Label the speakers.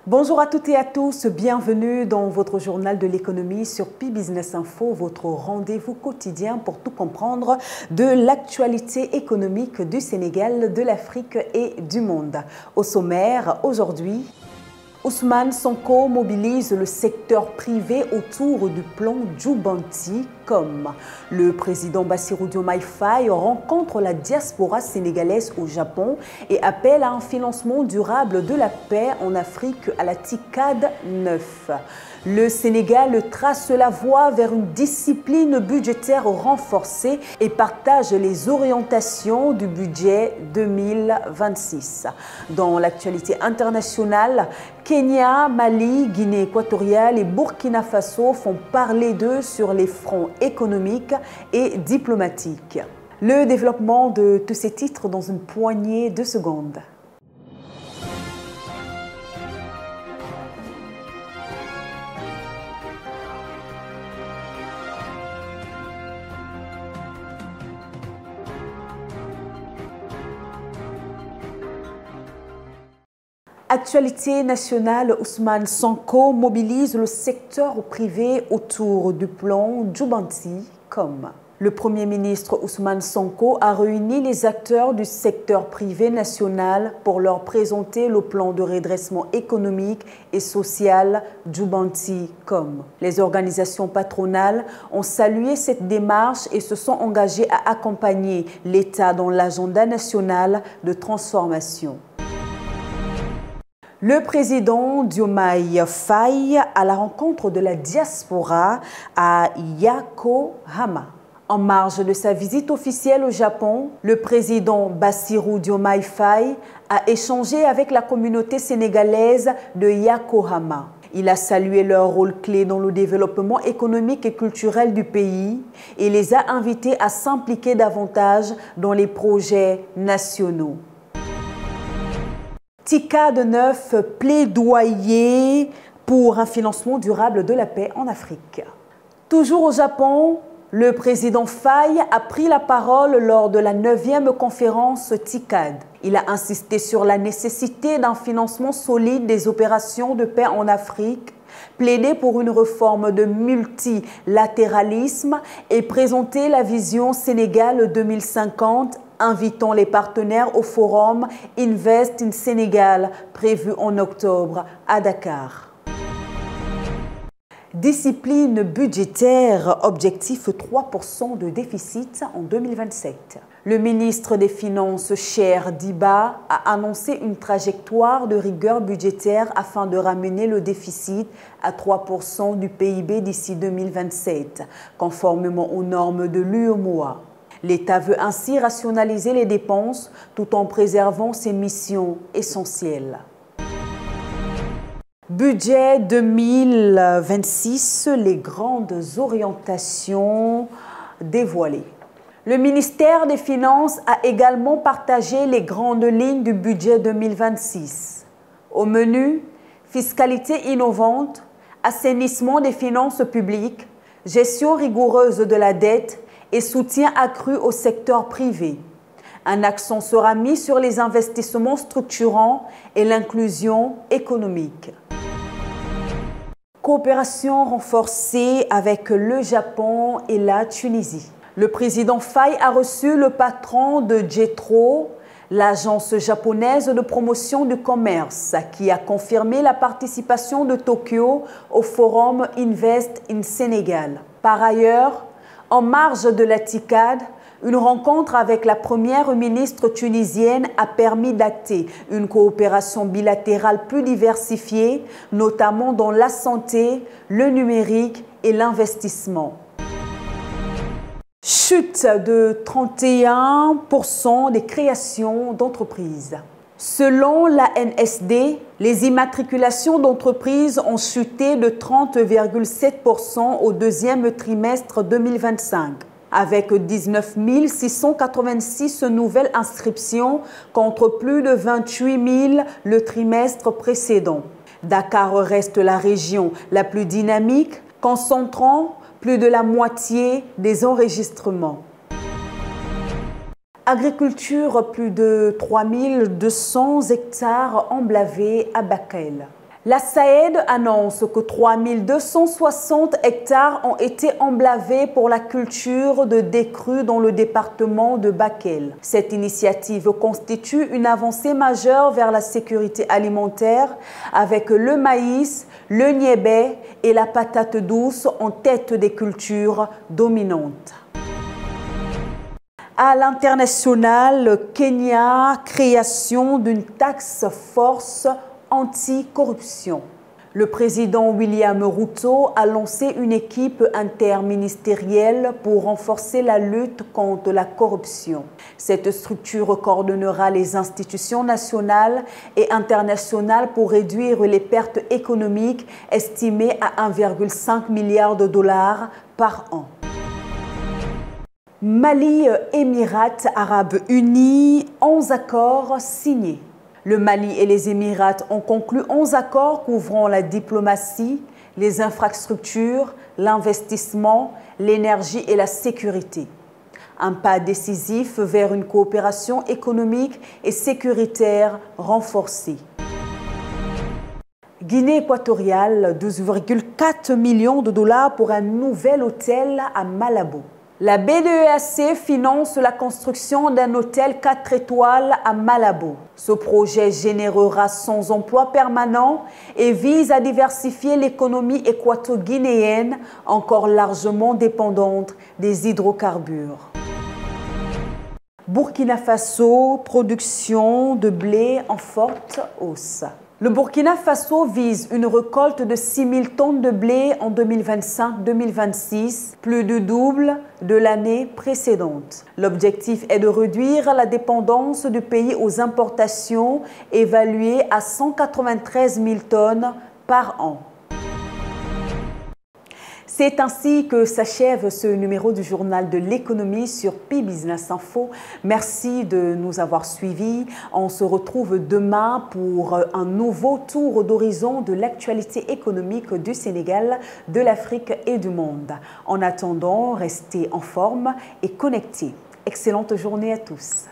Speaker 1: Bonjour à toutes et à tous, bienvenue dans votre journal de l'économie sur Pi Business Info, votre rendez-vous quotidien pour tout comprendre de l'actualité économique du Sénégal, de l'Afrique et du monde. Au sommaire, aujourd'hui, Ousmane Sonko mobilise le secteur privé autour du plan Djoubanti-Com. Le président Bassirou Diomaye Faye rencontre la diaspora sénégalaise au Japon et appelle à un financement durable de la paix en Afrique à la TICAD 9. Le Sénégal trace la voie vers une discipline budgétaire renforcée et partage les orientations du budget 2026. Dans l'actualité internationale, Kenya, Mali, Guinée équatoriale et Burkina Faso font parler d'eux sur les fronts économiques et diplomatiques. Le développement de tous ces titres dans une poignée de secondes. Actualité nationale, Ousmane Sonko mobilise le secteur privé autour du plan Djoubanti-Com. Le Premier ministre Ousmane Sonko a réuni les acteurs du secteur privé national pour leur présenter le plan de redressement économique et social Djoubanti-Com. Les organisations patronales ont salué cette démarche et se sont engagées à accompagner l'État dans l'agenda national de transformation. Le président Diomaye Faye à la rencontre de la diaspora à Yokohama. En marge de sa visite officielle au Japon, le président Bassirou Diomaye Faye a échangé avec la communauté sénégalaise de Yokohama. Il a salué leur rôle clé dans le développement économique et culturel du pays et les a invités à s'impliquer davantage dans les projets nationaux. TICAD 9, plaidoyer pour un financement durable de la paix en Afrique. Toujours au Japon, le président Faye a pris la parole lors de la 9e conférence TICAD. Il a insisté sur la nécessité d'un financement solide des opérations de paix en Afrique, plaidé pour une réforme de multilatéralisme et présenté la vision Sénégal 2050, invitant les partenaires au forum Invest in Sénégal prévu en octobre à Dakar. Discipline budgétaire, objectif 3% de déficit en 2027. Le ministre des Finances, Cheikh Diba, a annoncé une trajectoire de rigueur budgétaire afin de ramener le déficit à 3% du PIB d'ici 2027, conformément aux normes de l'UEMOA. L'État veut ainsi rationaliser les dépenses tout en préservant ses missions essentielles. Budget 2026, les grandes orientations dévoilées. Le ministère des Finances a également partagé les grandes lignes du budget 2026. Au menu, fiscalité innovante, assainissement des finances publiques, gestion rigoureuse de la dette et soutien accru au secteur privé. Un accent sera mis sur les investissements structurants et l'inclusion économique. Coopération renforcée avec le Japon et la Tunisie. Le président Faye a reçu le patron de JETRO, l'agence japonaise de promotion du commerce, qui a confirmé la participation de Tokyo au forum Invest in Sénégal. Par ailleurs, en marge de la TICAD, une rencontre avec la première ministre tunisienne a permis d'acter une coopération bilatérale plus diversifiée, notamment dans la santé, le numérique et l'investissement. Chute de 31% des créations d'entreprises. Selon l'ANSD, les immatriculations d'entreprises ont chuté de 30,7% au deuxième trimestre 2025, avec 19 686 nouvelles inscriptions contre plus de 28 000 le trimestre précédent. Dakar reste la région la plus dynamique, concentrant plus de la moitié des enregistrements. Agriculture, plus de 3200 hectares emblavés à Bakel. La SAED annonce que 3260 hectares ont été emblavés pour la culture de décrue dans le département de Bakel. Cette initiative constitue une avancée majeure vers la sécurité alimentaire avec le maïs, le niébé et la patate douce en tête des cultures dominantes. À l'international, Kenya, création d'une task force anti-corruption. Le président William Ruto a lancé une équipe interministérielle pour renforcer la lutte contre la corruption. Cette structure coordonnera les institutions nationales et internationales pour réduire les pertes économiques estimées à 1,5 milliard de dollars par an. Mali, Émirats arabes unis, 11 accords signés. Le Mali et les Émirats ont conclu 11 accords couvrant la diplomatie, les infrastructures, l'investissement, l'énergie et la sécurité. Un pas décisif vers une coopération économique et sécuritaire renforcée. Guinée équatoriale, 12,4 millions de dollars pour un nouvel hôtel à Malabo. La BDEAC finance la construction d'un hôtel 4 étoiles à Malabo. Ce projet générera 100 emplois permanents et vise à diversifier l'économie équato-guinéenne, encore largement dépendante des hydrocarbures. Burkina Faso, production de blé en forte hausse. Le Burkina Faso vise une récolte de 6 000 tonnes de blé en 2025-2026, plus du double de l'année précédente. L'objectif est de réduire la dépendance du pays aux importations évaluées à 193 000 tonnes par an. C'est ainsi que s'achève ce numéro du journal de l'économie sur P-Business Info. Merci de nous avoir suivis. On se retrouve demain pour un nouveau tour d'horizon de l'actualité économique du Sénégal, de l'Afrique et du monde. En attendant, restez en forme et connectés. Excellente journée à tous.